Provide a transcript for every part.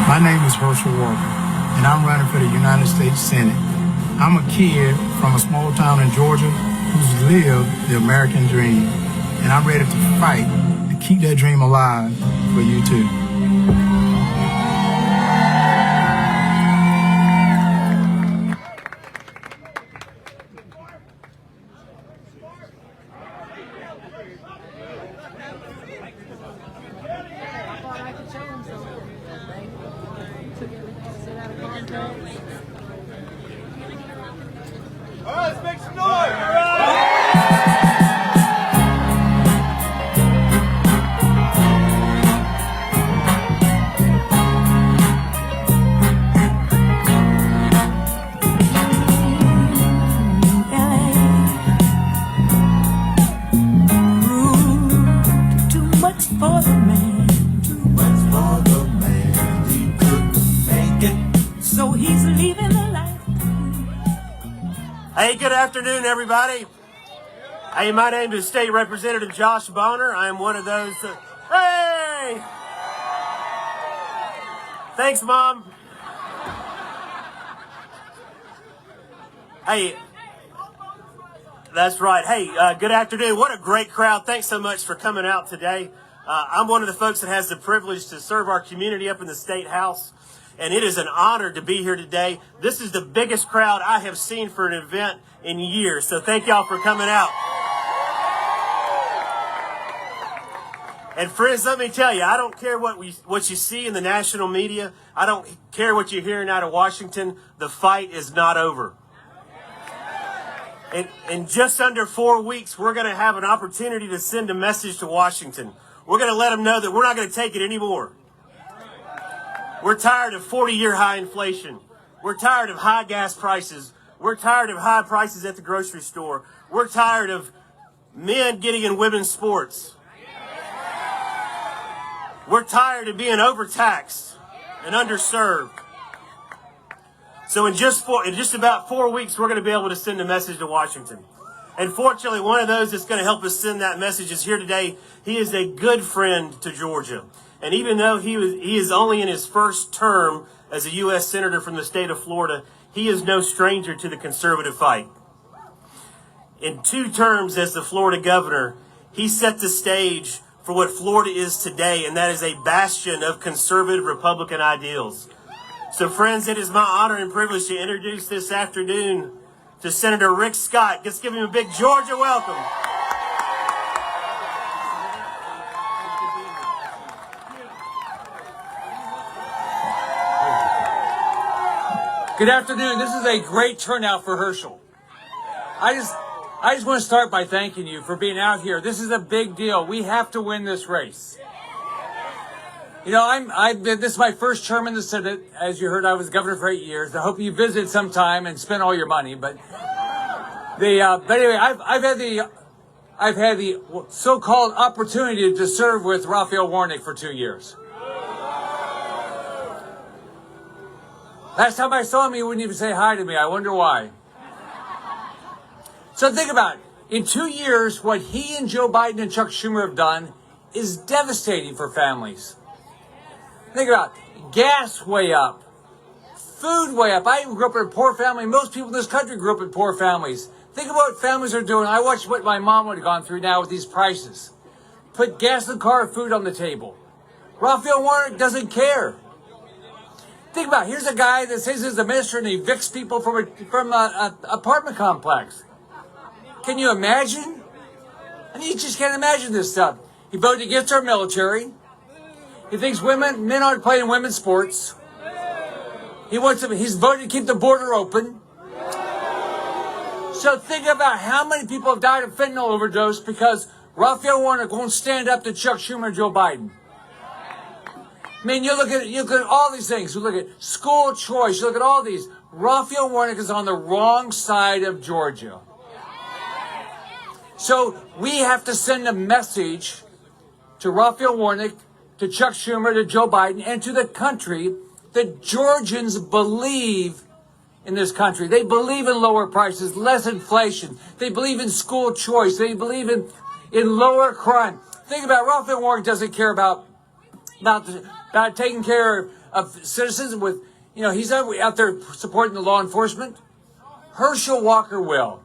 My name is HERSCHEL, and I'm running for the United States Senate. I'm a kid from a small town in Georgia who's lived the American dream, and I'm ready to fight to keep that dream alive for you too. All right, let's make some noise. All right. Too much for the man. Too much for the man. He couldn't make it, so he's leaving the life. Hey, good afternoon, everybody. Hey, my name is State Representative Josh Bonner. I am one of those. Hey! Thanks, Mom. Hey, that's right. Hey, good afternoon. What a great crowd. Thanks so much for coming out today. I'm one of the folks that has the privilege to serve our community up in the State House, and it is an honor to be here today. This is the biggest crowd I have seen for an event in years, so thank y'all for coming out. And friends, let me tell you, I don't care what you see in the national media. I don't care what you're hearing out of Washington. The fight is not over. In just under 4 weeks, we're going to have an opportunity to send a message to Washington. We're going to let them know that we're not going to take it anymore. We're tired of 40-year high inflation. We're tired of high gas prices. We're tired of high prices at the grocery store. We're tired of men getting in women's sports. We're tired of being overtaxed and underserved. So in just about 4 weeks, we're going to be able to send a message to Washington. And fortunately, one of those that's going to help us send that message is here today. He is a good friend to Georgia. And even though he is only in his first term as a U.S. Senator from the state of Florida, he is no stranger to the conservative fight. In 2 terms as the Florida governor, he set the stage for what Florida is today, and that is a bastion of conservative Republican ideals. So friends, it is my honor and privilege to introduce this afternoon to Senator Rick Scott. Let's give him a big Georgia welcome. Good afternoon. This is a great turnout for HERSCHEL. I just want to start by thanking you for being out here. This is a big deal. We have to win this race. You know, this is my first term in the Senate. As you heard, I was governor for 8 years. I hope you visit sometime and spend all your money. But anyway, I've had the so-called opportunity to serve with Raphael Warnock for 2 years. Last time I saw him, he wouldn't even say hi to me. I wonder why. So think about it. In 2 years, what he and Joe Biden and Chuck Schumer have done is devastating for families. Think about it. Gas way up. Food way up. I grew up in a poor family. Most people in this country grew up in poor families. Think about what families are doing. I watched what my mom would have gone through now with these prices. Put gas in the car, food on the table. Raphael Warnock doesn't care. Think about it. Here's a guy that says he's a minister and he evicts people from an apartment complex. Can you imagine? I mean, you just can't imagine this stuff. He voted against our military. He thinks men aren't playing women's sports. He's voted to keep the border open. So think about how many people have died of fentanyl overdose because Raphael Warnock won't stand up to Chuck Schumer and Joe Biden. I mean, you look at all these things. You look at school choice. You look at all these. Raphael Warnock is on the wrong side of Georgia. So we have to send a message to Raphael Warnock, to Chuck Schumer, to Joe Biden, and to the country that Georgians believe in this country. They believe in lower prices, less inflation. They believe in school choice. They believe in lower crime. Think about it. Raphael Warnock doesn't care about about taking care of citizens with, he's out there supporting the law enforcement. Herschel Walker will.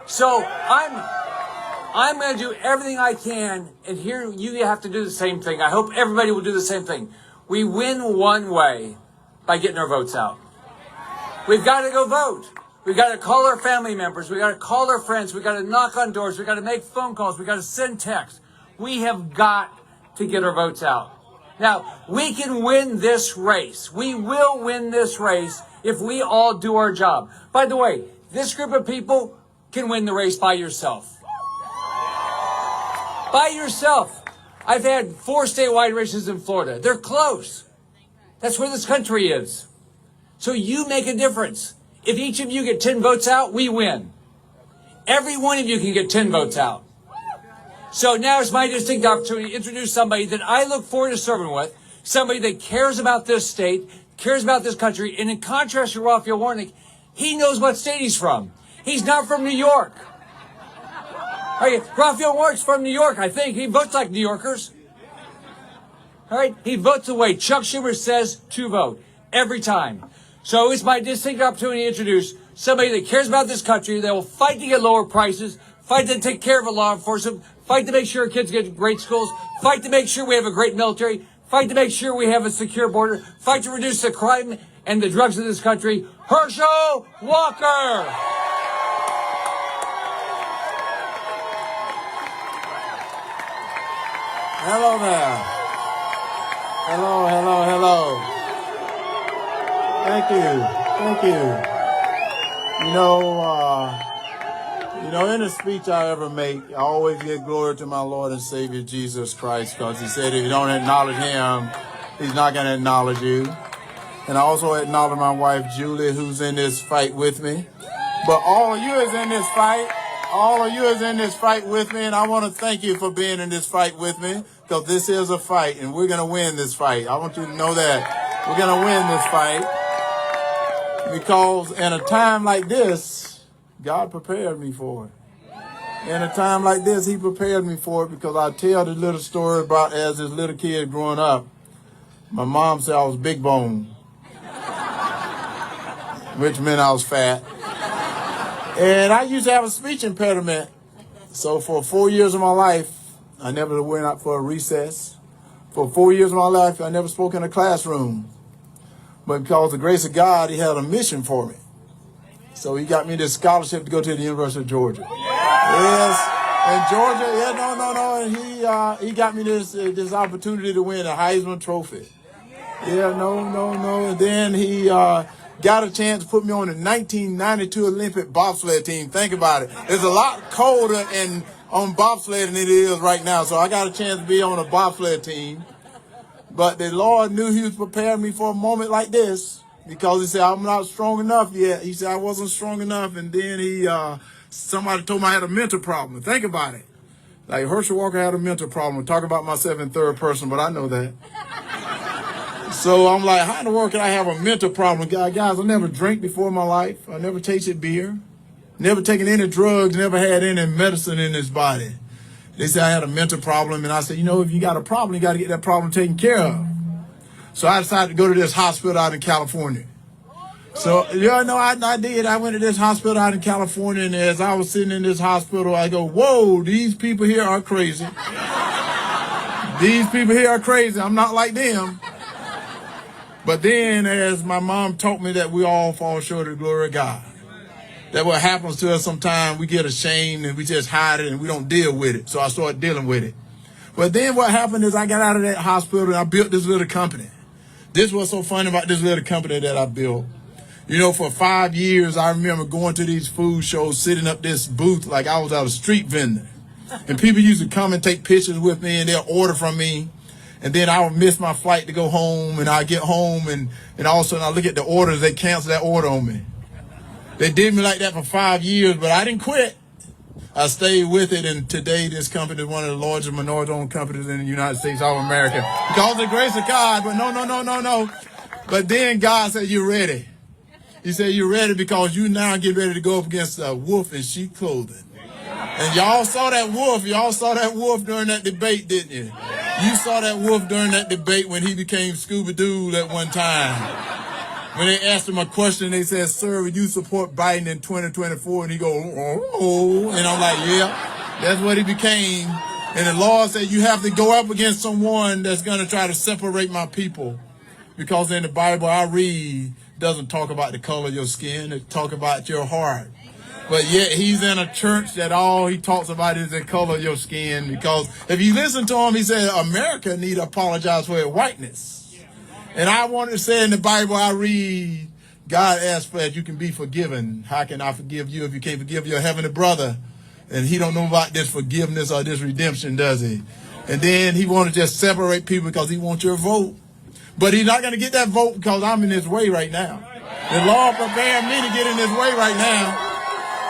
So I'm going to do everything I can, and here you have to do the same thing. I hope everybody will do the same thing. We win one way, by getting our votes out. We've got to go vote. We've got to call our family members. We've got to call our friends. We've got to knock on doors. We've got to make phone calls. We've got to send texts. We have got to get our votes out. Now, we can win this race. We will win this race if we all do our job. By the way, this group of people can win the race by yourself. By yourself. I've had 4 statewide races in Florida. They're close. That's where this country is. So you make a difference. If each of you get 10 votes out, we win. Every one of you can get 10 votes out. So now it's my distinct opportunity to introduce somebody that I look forward to serving with, somebody that cares about this state, cares about this country, and in contrast to Raphael Warnock, he knows what state he's from. He's not from New York. All right, Raphael Warnock's from New York, I think. He votes like New Yorkers. All right, he votes the way Chuck Schumer says to vote, every time. So it's my distinct opportunity to introduce somebody that cares about this country, that will fight to get lower prices, fight to take care of a law enforcement, fight to make sure our kids get great schools, fight to make sure we have a great military, fight to make sure we have a secure border, fight to reduce the crime and the drugs in this country. Herschel Walker! Hello there. Hello, hello, hello. Thank you. Thank you. Any speech I ever make, I always give glory to my Lord and Savior Jesus Christ, because he said if you don't acknowledge him, he's not going to acknowledge you. And I also acknowledge my wife, Julie, who's in this fight with me. But all of you is in this fight. All of you is in this fight with me, and I want to thank you for being in this fight with me, because this is a fight, and we're going to win this fight. I want you to know that. We're going to win this fight, because in a time like this, God prepared me for it. In a time like this, he prepared me for it, because I tell this little story about as this little kid growing up. My mom said I was big bone, which meant I was fat. And I used to have a speech impediment. So for 4 years of my life, I never went out for a recess. For 4 years of my life, I never spoke in a classroom. But because of the grace of God, he had a mission for me. So he got me this scholarship to go to the University of Georgia. Yes, in Georgia. Yeah, no. And he got me this opportunity to win a Heisman Trophy. Yeah, no. And then he got a chance to put me on the 1992 Olympic bobsled team. Think about it. It's a lot colder on bobsled than it is right now. So I got a chance to be on a bobsled team. But the Lord knew he was preparing me for a moment like this, because he said, I'm not strong enough yet. He said I wasn't strong enough. And then somebody told me I had a mental problem. Think about it. Like Herschel Walker had a mental problem. I'm talking about myself in third person, but I know that. So I'm like, how in the world can I have a mental problem? Guys, I never drank before in my life. I never tasted beer. Never taken any drugs. Never had any medicine in this body. They said I had a mental problem. And I said, if you got a problem, you got to get that problem taken care of. So I decided to go to this hospital out in California. So, I did. I went to this hospital out in California. And as I was sitting in this hospital, I go, whoa, these people here are crazy. These people here are crazy. I'm not like them. But then, as my mom taught me that we all fall short of the glory of God, that what happens to us sometimes, we get ashamed and we just hide it and we don't deal with it. So I started dealing with it. But then what happened is I got out of that hospital and I built this little company. This was so funny about this little company that I built. For 5 years, I remember going to these food shows, sitting up this booth like I was out a street vendor. And people used to come and take pictures with me and they'll order from me. And then I would miss my flight to go home, and I get home, and all of a sudden I look at the orders, they cancel that order on me. They did me like that for 5 years, but I didn't quit. I stayed with it, and today this company is one of the largest minority-owned companies in the United States of America. Because of the grace of God, but no. But then God said, you're ready. He said, you're ready because you now get ready to go up against a wolf in sheep clothing. And y'all saw that wolf during that debate, didn't you? You saw that wolf during that debate when he became Scooby-Doo at one time. When they asked him a question, they said, "Sir, would you support Biden in 2024? And he goes, "Oh." And I'm like, yeah, that's what he became. And the Lord said, you have to go up against someone that's going to try to separate my people. Because in the Bible I read, doesn't talk about the color of your skin, it talk about your heart. But yet he's in a church that all he talks about is the color of your skin. Because if you listen to him, he said America need to apologize for its whiteness. And I wanted to say in the Bible I read, God asked for that you can be forgiven. How can I forgive you if you can't forgive your heavenly brother? And he don't know about this forgiveness or this redemption, does he? And then he want to just separate people because he wants your vote. But he's not going to get that vote because I'm in his way right now. The Lord prepared me to get in his way right now.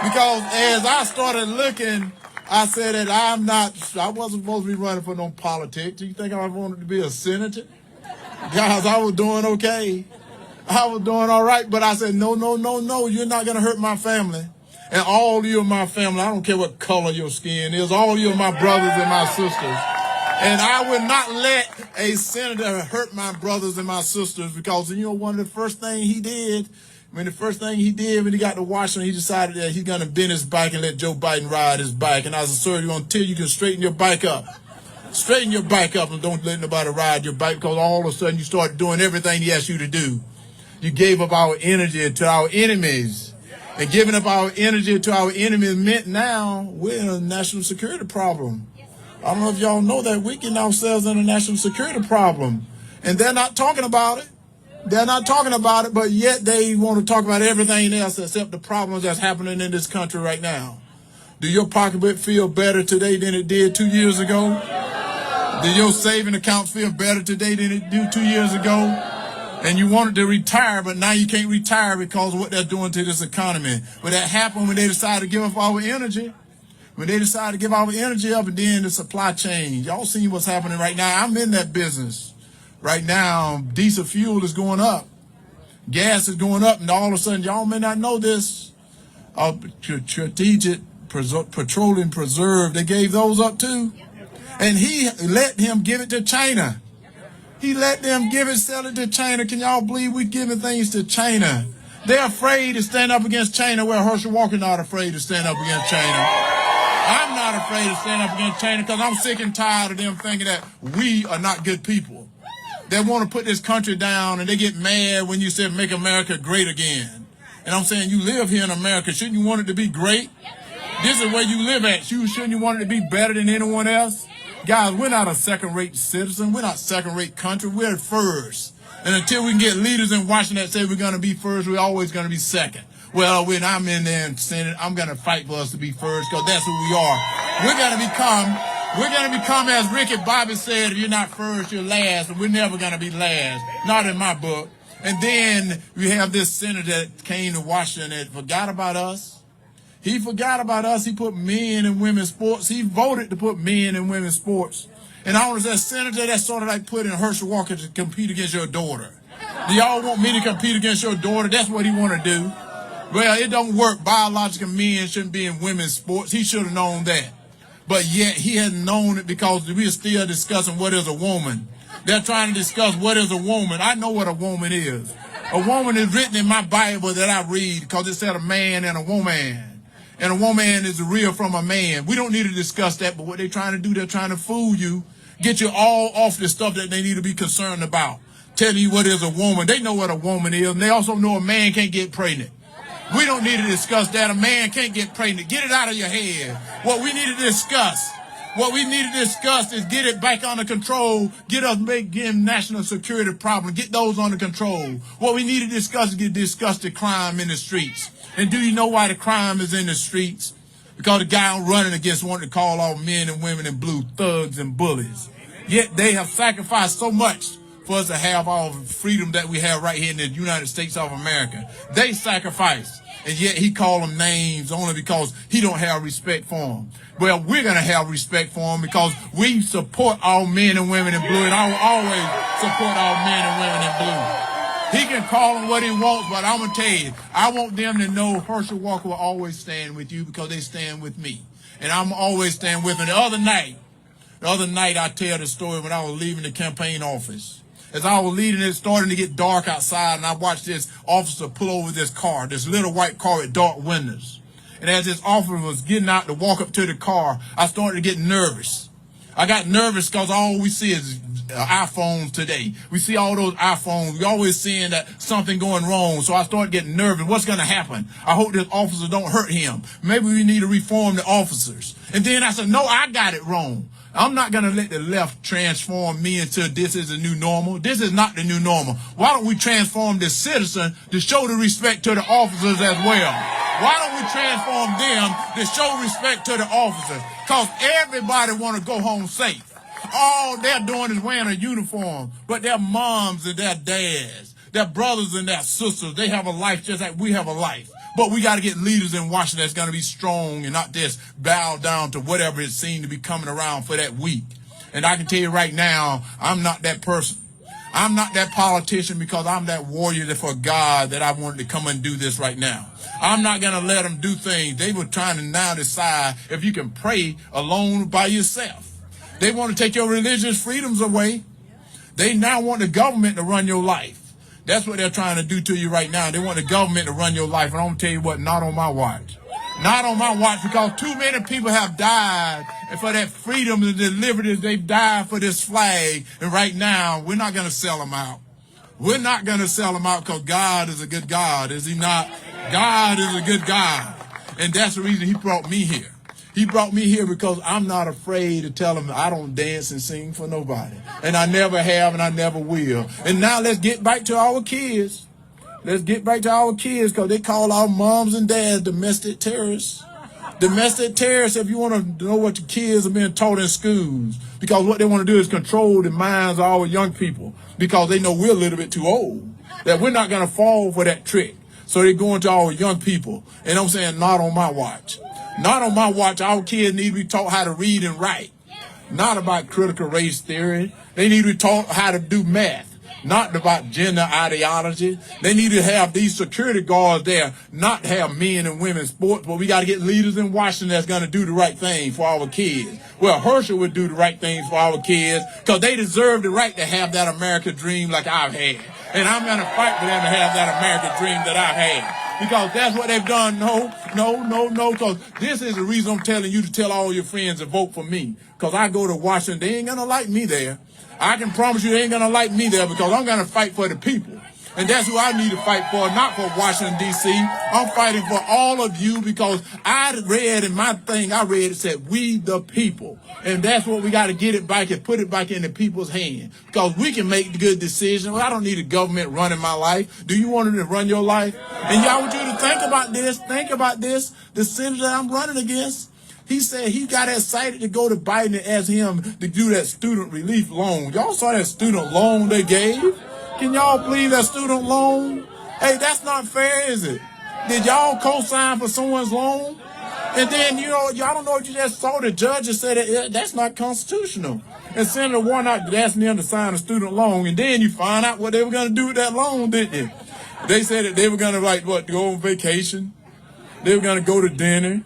Because as I started looking, I said that I wasn't supposed to be running for no politics. Do you think I wanted to be a senator? Guys, I was doing okay. I was doing all right. But I said, no, you're not going to hurt my family. And all of you are my family. I don't care what color your skin is. All of you are my brothers and my sisters. And I would not let a senator hurt my brothers and my sisters because, one of the first things he did, when he got to Washington, he decided that he's going to bend his bike and let Joe Biden ride his bike. And I said, sir, until you can straighten your bike up. Straighten your bike up and don't let nobody ride your bike because all of a sudden you start doing everything he asked you to do. You gave up our energy to our enemies. And giving up our energy to our enemies meant now we're in a national security problem. I don't know if y'all know that we're getting ourselves in a national security problem. And they're not talking about it. They're not talking about it, but yet they want to talk about everything else except the problems that's happening in this country right now. Do your pocketbook feel better today than it did 2 years ago? Do your saving accounts feel better today than it did 2 years ago? And you wanted to retire, but now you can't retire because of what they're doing to this economy. But that happened when they decided to give up our energy. When they decided to give our energy up, and then the supply chain. Y'all see what's happening right now. I'm in that business. Right now, diesel fuel is going up. Gas is going up, and all of a sudden, y'all may not know this. Strategic Petroleum Preserve, they gave those up too. And he let him give it to China. He let them sell it to China. Can y'all believe we're giving things to China? They're afraid to stand up against China, where Herschel Walker not afraid to stand up against China. I'm not afraid to stand up against China because I'm sick and tired of them thinking that we are not good people. They want to put this country down, and they get mad when you say make America great again. And I'm saying you live here in America. Shouldn't you want it to be great? This is where you live at. Shouldn't you want it to be better than anyone else? Guys, we're not a second-rate citizen. We're not second-rate country. We're first. And until we can get leaders in Washington that say we're going to be first, we're always going to be second. Well, when I'm in there in Senate, I'm going to fight for us to be first because that's who we are. We're going to become, as Ricky Bobby said, if you're not first, you're last. And we're never going to be last. Not in my book. And then we have this senator that came to Washington that forgot about us. He forgot about us. He put men in women's sports. He voted to put men in women's sports. And I was that senator that's sort of like putting Herschel Walker to compete against your daughter. Do y'all want me to compete against your daughter? That's what he want to do. Well, it don't work. Biological men shouldn't be in women's sports. He should have known that. But yet he hadn't known it because we're still discussing what is a woman. They're trying to discuss what is a woman. I know what a woman is. A woman is written in my Bible that I read because it said a man and a woman. And a woman is real from a man. We don't need to discuss that, but what they're trying to do, they're trying to fool you, get you all off the stuff that they need to be concerned about. Tell you what is a woman. They know what a woman is, and they also know a man can't get pregnant. We don't need to discuss that. A man can't get pregnant. Get it out of your head. What we need to discuss is get it back under control. Get national security problems. Get those under control. What we need to discuss is discuss the crime in the streets. And do you know why the crime is in the streets? Because the guy I'm running against wanted to call all men and women in blue thugs and bullies. Yet they have sacrificed so much for us to have all the freedom that we have right here in the United States of America. They sacrificed. And yet he called them names only because he don't have respect for them. Well, we're going to have respect for them because we support all men and women in blue. And I will always support all men and women in blue. He can call them what he wants, but I'm going to tell you, I want them to know Herschel Walker will always stand with you because they stand with me. And I'm always stand with them. The other night, The other night I tell the story when I was leaving the campaign office. As I was leaving, it starting to get dark outside, and I watched this officer pull over this car, this little white car with dark windows. And as this officer was getting out to walk up to the car, I started to get nervous. I got nervous because all we see is iPhones today. We see all those iPhones. We always seeing that something going wrong. So I started getting nervous. What's going to happen? I hope this officer don't hurt him. Maybe we need to reform the officers. And then I said, no, I got it wrong. I'm not going to let the left transform me into this is the new normal. This is not the new normal. Why don't we transform the citizen to show the respect to the officers as well? Why don't we transform them to show respect to the officers? Because everybody want to go home safe. All they're doing is wearing a uniform, but their moms and their dads, their brothers and their sisters, they have a life just like we have a life. But we got to get leaders in Washington that's going to be strong and not just bow down to whatever it seemed to be coming around for that week. And I can tell you right now, I'm not that person. I'm not that politician because I'm that warrior for God that I wanted to come and do this right now. I'm not going to let them do things. They were trying to now decide if you can pray alone by yourself. They want to take your religious freedoms away. They now want the government to run your life. That's what they're trying to do to you right now. They want the government to run your life. And I'm going to tell you what, not on my watch. Not on my watch, because too many people have died and for that freedom and the liberties. They've died for this flag. And right now, we're not going to sell them out. We're not going to sell them out because God is a good God, is he not? God is a good God. And that's the reason he brought me here. He brought me here because I'm not afraid to tell him I don't dance and sing for nobody. And I never have and I never will. And now let's get back to our kids. Let's get back to our kids because they call our moms and dads domestic terrorists. Domestic terrorists, if you want to know what your kids are being taught in schools. Because what they want to do is control the minds of our young people. Because they know we're a little bit too old. That we're not going to fall for that trick. So they're going to our young people. And I'm saying not on my watch. Not on my watch. Our kids need to be taught how to read and write. Not about critical race theory. They need to be taught how to do math. Not about gender ideology. They need to have these security guards there, not have men and women sports, but we got to get leaders in Washington that's going to do the right thing for our kids. Well, HERSCHEL would do the right things for our kids because they deserve the right to have that American dream like I've had. And I'm going to fight for them to have that American dream that I've had. Because that's what they've done. No. Because this is the reason I'm telling you to tell all your friends to vote for me. Because I go to Washington. They ain't going to like me there. I can promise you they ain't going to like me there because I'm going to fight for the people. And that's who I need to fight for, not for Washington, D.C. I'm fighting for all of you because I read in my thing, it said, we the people. And that's what we got to get it back and put it back in the people's hands. Because we can make the good decisions. Well, I don't need a government running my life. Do you want them to run your life? And y'all want you to think about this. Think about this. The senator that I'm running against, he said he got excited to go to Biden and ask him to do that student relief loan. Y'all saw that student loan they gave? Can y'all believe that student loan? Hey, that's not fair, is it? Did y'all co-sign for someone's loan? And then, y'all don't know if you just saw the judge and said that that's not constitutional. And Senator Warnock asked them to sign a student loan, and then you find out what they were going to do with that loan, didn't you? They said that they were going to, go on vacation. They were going to go to dinner.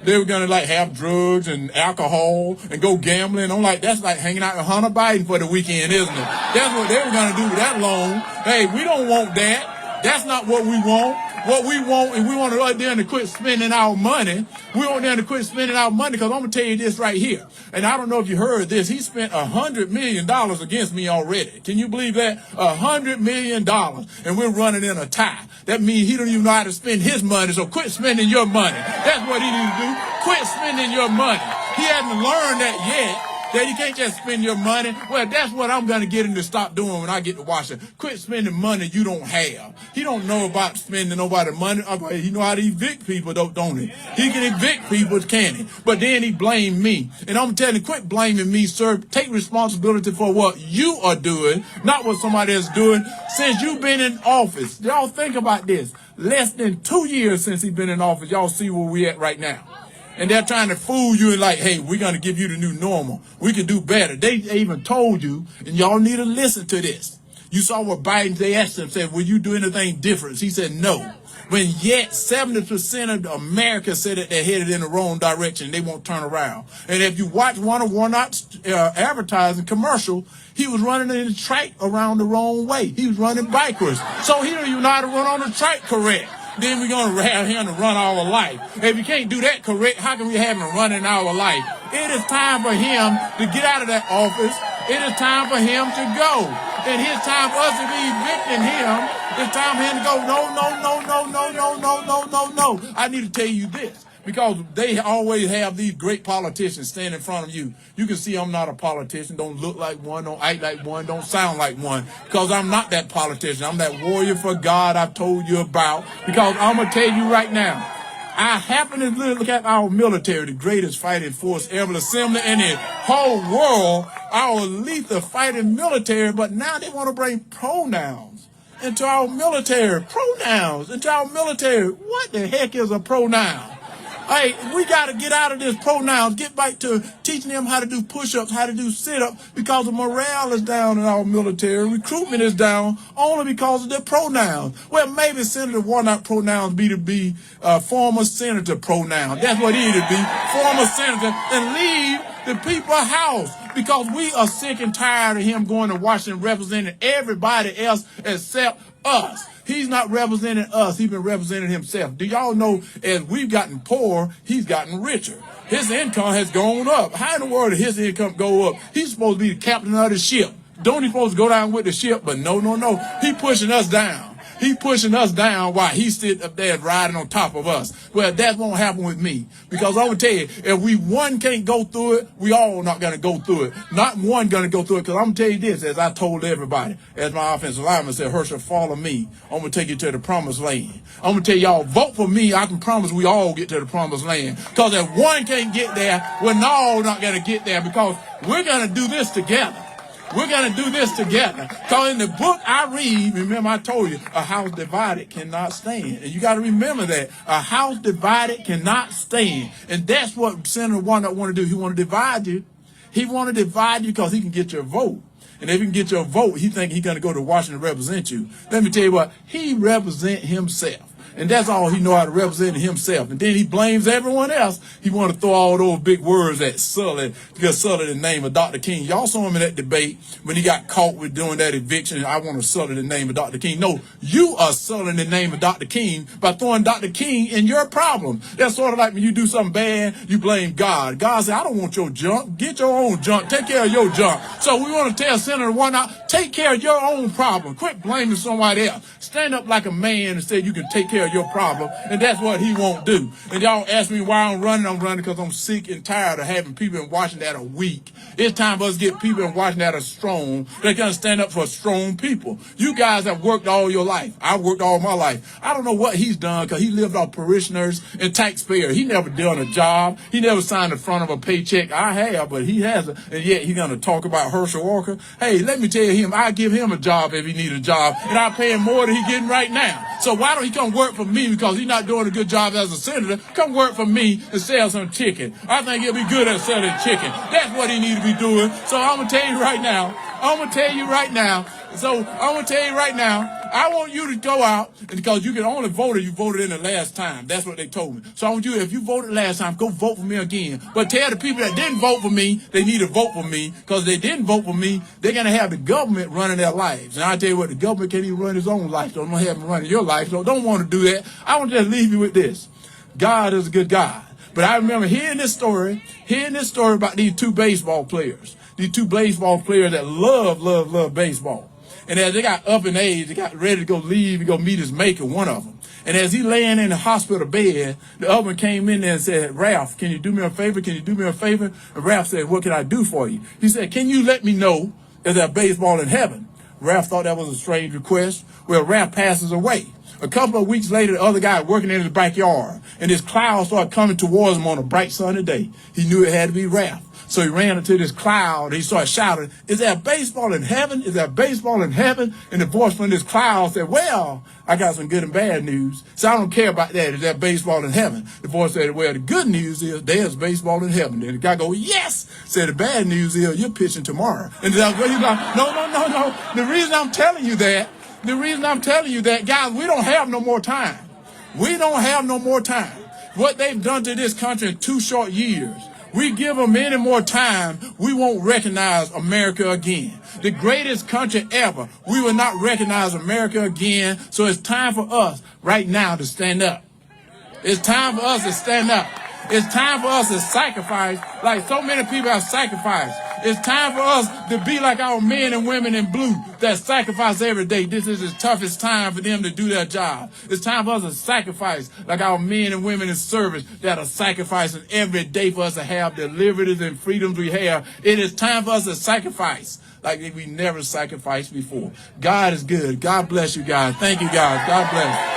They were going to, have drugs and alcohol and go gambling. I'm like, that's like hanging out with Hunter Biden for the weekend, isn't it? That's what they were going to do with that loan. Hey, we don't want that. That's not what we want. What we want is we want them to quit spending our money. We want them to quit spending our money because I'm going to tell you this right here. And I don't know if you heard this. He spent $100 million against me already. Can you believe that? $100 million. And we're running in a tie. That means he don't even know how to spend his money. So quit spending your money. That's what he needs to do. Quit spending your money. He hasn't learned that yet. That you can't just spend your money. Well, that's what I'm going to get him to stop doing when I get to Washington. Quit spending money you don't have. He don't know about spending nobody's money. He know how to evict people, don't he? He can evict people, can't he? But then he blamed me. And I'm telling you, quit blaming me, sir. Take responsibility for what you are doing, not what somebody else is doing. Since you've been in office, y'all think about this. Less than 2 years since he's been in office, y'all see where we at right now. And they're trying to fool you and hey, we're going to give you the new normal. We can do better. They even told you, and y'all need to listen to this. You saw what Biden, they asked him, said, will you do anything different? He said no. When yet 70% of America said that they're headed in the wrong direction, they won't turn around. And if you watch one of Warnock's advertising commercial, he was running in the track around the wrong way. He was running backwards. So he don't even know how to run on the track correct. Then we're going to have him to run our life. If you can't do that correct, how can we have him running our life? It is time for him to get out of that office. It is time for him to go. And it's time for us to be evicting him. It's time for him to go, no, no, no, no, no, no, no, no, no, no. I need to tell you this, because they always have these great politicians stand in front of you. You can see I'm not a politician, don't look like one, don't act like one, don't sound like one, because I'm not that politician. I'm that warrior for God I've told you about, because I'm going to tell you right now, I happen to look at our military, the greatest fighting force ever assembled in the whole world, our lethal fighting military, but now they want to bring pronouns into our military. Pronouns into our military. What the heck is a pronoun? Hey, we got to get out of this pronouns, get back to teaching them how to do push-ups, how to do sit-ups, because the morale is down in our military. Recruitment is down only because of their pronouns. Well, maybe Senator Warnock pronouns be to be former senator pronoun. That's what he need to be, former senator, and leave the people house, because we are sick and tired of him going to Washington representing everybody else except us. He's not representing us. He's been representing himself. Do y'all know, as we've gotten poor, he's gotten richer. His income has gone up. How in the world did his income go up? He's supposed to be the captain of the ship. Don't he supposed to go down with the ship? But no, no, no. He pushing us down. He pushing us down while he's sitting up there riding on top of us. Well, that won't happen with me. Because I'm going to tell you, if we one can't go through it, we all not going to go through it. Not one going to go through it. Because I'm going to tell you this, as I told everybody, as my offensive lineman said, HERSCHEL, follow me. I'm going to take you to the promised land. I'm going to tell y'all, vote for me. I can promise we all get to the promised land. Because if one can't get there, we're all not going to get there, because we're going to do this together. We're going to do this together. Because in the book I read, remember I told you, a house divided cannot stand. And you got to remember that. A house divided cannot stand. And that's what Senator Warnock want to do. He want to divide you. He want to divide you because he can get your vote. And if he can get your vote, he think he's going to go to Washington to represent you. Let me tell you what, he represent himself. And that's all he know how to represent himself. And then he blames everyone else. He want to throw all those big words at Sully, because Sully the name of Dr. King. Y'all saw him in that debate when he got caught with doing that eviction. I want to sully the name of Dr. King. No, you are sullying the name of Dr. King by throwing Dr. King in your problem. That's sort of like when you do something bad, you blame God. God said, I don't want your junk. Get your own junk. Take care of your junk. So we want to tell Senator Warnock, take care of your own problem. Quit blaming somebody else. Stand up like a man and say you can take care of your problem, and that's what he won't do. And y'all ask me why I'm running because I'm sick and tired of having people in Washington that are weak. It's time for us to get people in Washington that are strong. They're going to stand up for strong people. You guys have worked all your life. I worked all my life. I don't know what he's done, because he lived off parishioners and taxpayers. He never done a job. He never signed the front of a paycheck. I have, but he hasn't. And yet he's going to talk about Herschel Walker. Hey, let me tell him, I give him a job if he need a job, and I pay him more than he's getting right now. So why don't he come work for me, because he's not doing a good job as a senator? Come work for me and sell some chicken. I think he'll be good at selling chicken. That's what he needs to be doing. So I'm going to tell you right now. I want you to go out, because you can only vote if you voted in the last time. That's what they told me. So I want you, if you voted last time, go vote for me again. But tell the people that didn't vote for me, they need to vote for me, because they didn't vote for me, they're going to have the government running their lives. And I tell you what, the government can't even run his own life. So don't have him running your life. So don't want to do that. I want to just leave you with this. God is a good God. But I remember hearing this story about these two baseball players. These two baseball players that love baseball. And as they got up in age, they got ready to go leave and go meet his maker, one of them. And as he laying in the hospital bed, the other one came in there and said, Ralph, can you do me a favor? Can you do me a favor? And Ralph said, what can I do for you? He said, can you let me know if there's baseball in heaven? Ralph thought that was a strange request. Well, Ralph passes away. A couple of weeks later, the other guy working in his backyard, and this cloud started coming towards him on a bright sunny day. He knew it had to be Ralph. So he ran into this cloud. He started shouting, "Is there baseball in heaven? Is there baseball in heaven?" And the voice from this cloud said, "Well, I got some good and bad news. So I don't care about that. Is there baseball in heaven?" The voice said, "Well, the good news is there's baseball in heaven." And the guy goes, "Yes." Said, "The bad news is you're pitching tomorrow." And the guy goes, "No. The reason I'm telling you that, guys, we don't have no more time. We don't have no more time. What they've done to this country in 2 short years, we give them any more time, we won't recognize America again. The greatest country ever, we will not recognize America again. So it's time for us right now to stand up. It's time for us to stand up. It's time for us to sacrifice like so many people have sacrificed. It's time for us to be like our men and women in blue that sacrifice every day. This is the toughest time for them to do their job. It's time for us to sacrifice like our men and women in service that are sacrificing every day for us to have the liberties and freedoms we have. It is time for us to sacrifice like we never sacrificed before. God is good. God bless you guys. Thank you, guys. God bless.